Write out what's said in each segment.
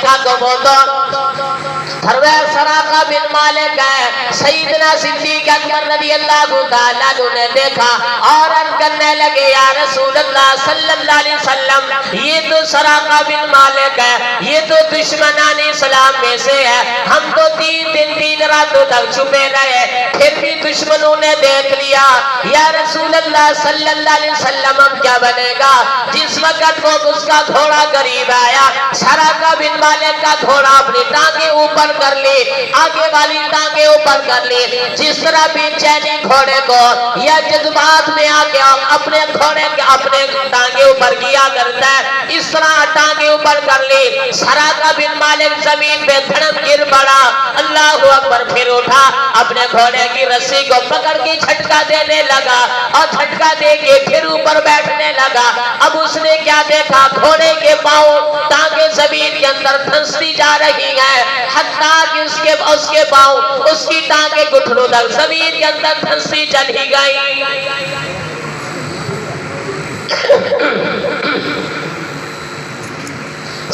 دیکھا تو وہ تو سراقہ بن مالک ہے. سیدنا صدیق اکبر رضی اللہ تعالیٰ عنہ نے دیکھا اور عرض کرنے لگے یا رسول اللہ صلی اللہ علیہ وسلم یہ تو سراقہ بن مالک ہے, یہ تو دشمنان اسلام میں سے ہے. ہم تو 3 دن 3 راتوں تک چھپے رہے پھر بھی دشمنوں نے دیکھ لیا. یا رسول اللہ صلی اللہ علیہ وسلم اب کیا بنے گا؟ جس وقت وہ اس کا گھوڑا قریب آیا, سراقہ بن مالک کا گھوڑا اپنی ٹانگیں اوپر کر لی, آگے والی ٹانگیں اوپر کر لی. جس طرح بے چینی گھوڑے کو یا جذبات میں آ کے اپنے گھوڑے کے اپنے ٹانگیں اوپر کیا کرتا ہے, اس طرح ٹانگیں اوپر کر لی. سراقہ بن مالک زمین پہ دھڑم گر پڑا. اللہ اکبر, پھر اٹھا, اپنے گھوڑے کی رسی کو پکڑ کے جھٹکا دینے لگا اور جھٹکا دے کے پھر اوپر بیٹھنے لگا. اب اس نے کیا دیکھا, گھوڑے کے پاؤں ٹانگیں زمین کے اندر دھنستی جا رہی ہیں, حتیٰ کہ اس کے پاؤں اس کی ٹانگیں گھٹنوں تک زمین کے اندر دھنستی چلی گئی.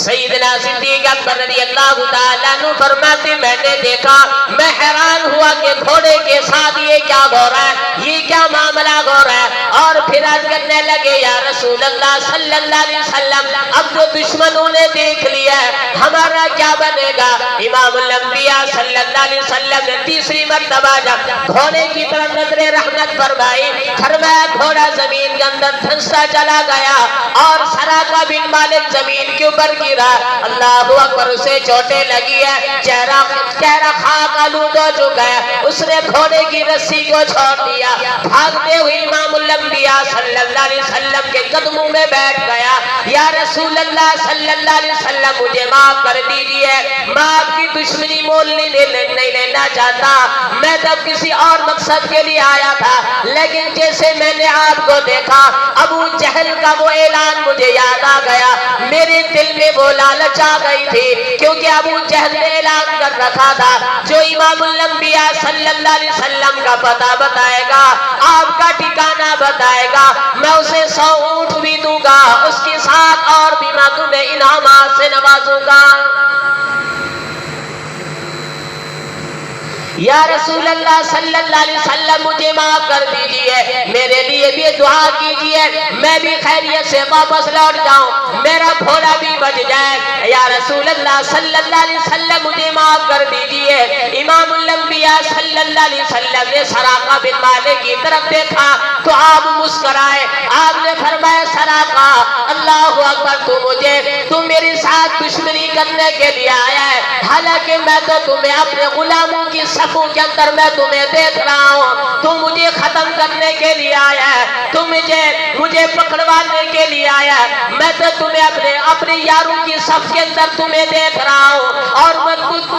سیدنا صدیق اکبر رضی اللہ تعالیٰ عنہ فرماتے میں نے دیکھا, میں حیران ہوا کہ گھوڑے کے ساتھ یہ کیا ہو رہا ہے, یہ کیا معاملہ ہو رہا ہے. اور پھر عرض کرنے لگے یا رسول اللہ صلی اللہ علیہ وسلم اب جو دشمنوں نے دیکھ لیا ہے ہمارا کیا بنے گا؟ امام الانبیاء صلی اللہ علیہ وسلم نے تیسری مرتبہ جب گھوڑے کی طرف نظر رحمت فرمائی, فرمایا گھوڑا زمین کے اندر دھنستا چلا گیا اور سراقہ بن مالک زمین کے اوپر گرا. اللہ اکبر, اسے چوٹیں لگی ہے, چہرہ خاک آلود ہو چکا ہے. اس نے گھوڑے کی رسی کو چھوڑ دیا, بھاگتے ہوئے امام الانبیاء صلی اللہ علیہ وسلم کے قدموں میں بیٹھ گیا. یا رسول اللہ صلی اللہ علیہ وسلم مجھے معاف کر دیجئے, میں آپ کی دشمنی مول نہیں لینا چاہتا, میں تب کسی اور مقصد کے لیے آیا تھا, لیکن جیسے میں نے آپ کو دیکھا ابو جہل کا وہ اعلان مجھے یاد آ گیا. میرے دل میں وہ لالچ آ گئی تھی کیونکہ ابو جہل نے اعلان کر رکھا تھا جو امام الانبیاء صلی اللہ علیہ وسلم کا پتہ بتائے گا, آپ کا ٹھکانہ بتائے گا, میں اسے 100 اونٹ بھی دوں گا, اس کے ساتھ اور بھی میں تمہیں انعامات سے نوازوں گا. یا رسول اللہ صلی اللہ علیہ وسلم مجھے معاف کر دیجئے, میرے لیے بھی دعا کیجئے, میں بھی خیریت سے واپس لوٹ جاؤں, میرا گھوڑا بھی بچ جائے. یا رسول اللہ صلی اللہ علیہ وسلم مجھے معاف کر دیجئے. امام الانبیاء صلی اللہ علیہ وسلم نے سراقہ بن مالک کی طرف دیکھا تو آپ مسکرائے, آپ نے فرمایا سراقہ اللہ اکبر, تو میرے ساتھ دشمنی کرنے کے لیے آیا ہے, حالانکہ میں تو تمہیں اپنے غلاموں کی صفوں کے اندر میں تمہیں دیکھ رہا ہوں, تو مجھے ختم کرنے کے لیے آیا ہے, تو مجھے پکڑوانے کے لیے آیا ہے, میں تو تمہیں اپنے یاروں کی صف کے اندر تمہیں دیکھ رہا ہوں اور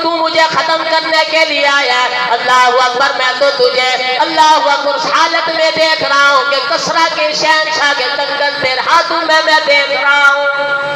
تو مجھے ختم کرنے کے لیے آیا ہے. اللہ اکبر, میں تو تجھے اللہ اکبر اس حالت میں دیکھ رہا ہوں کہ کسرا کے شہنشاہ کے کنگن تیرے ہاتھوں میں دیکھ رہا ہوں.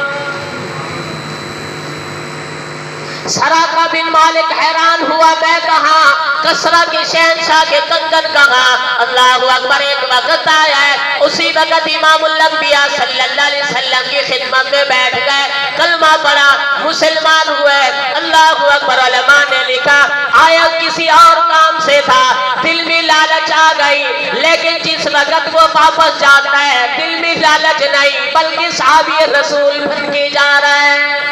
سراقہ بن مالک حیران ہوا, میں کہاں, کسرا کے شہنشاہ کے کنگن کہاں. اللہ اکبر, ایک وقت آیا ہے, اسی وقت امام الانبیاء صلی اللہ علیہ وسلم کی خدمت میں بیٹھ گئے, کلمہ پڑھا, مسلمان ہوئے. اللہ اکبر, علماء نے لکھا آیا کسی اور کام سے تھا, دل میں لالچ آ گئی, لیکن جس وقت وہ واپس جاتا ہے دل میں لالچ نہیں بلکہ صحابی رسول بن کے جا رہا ہے.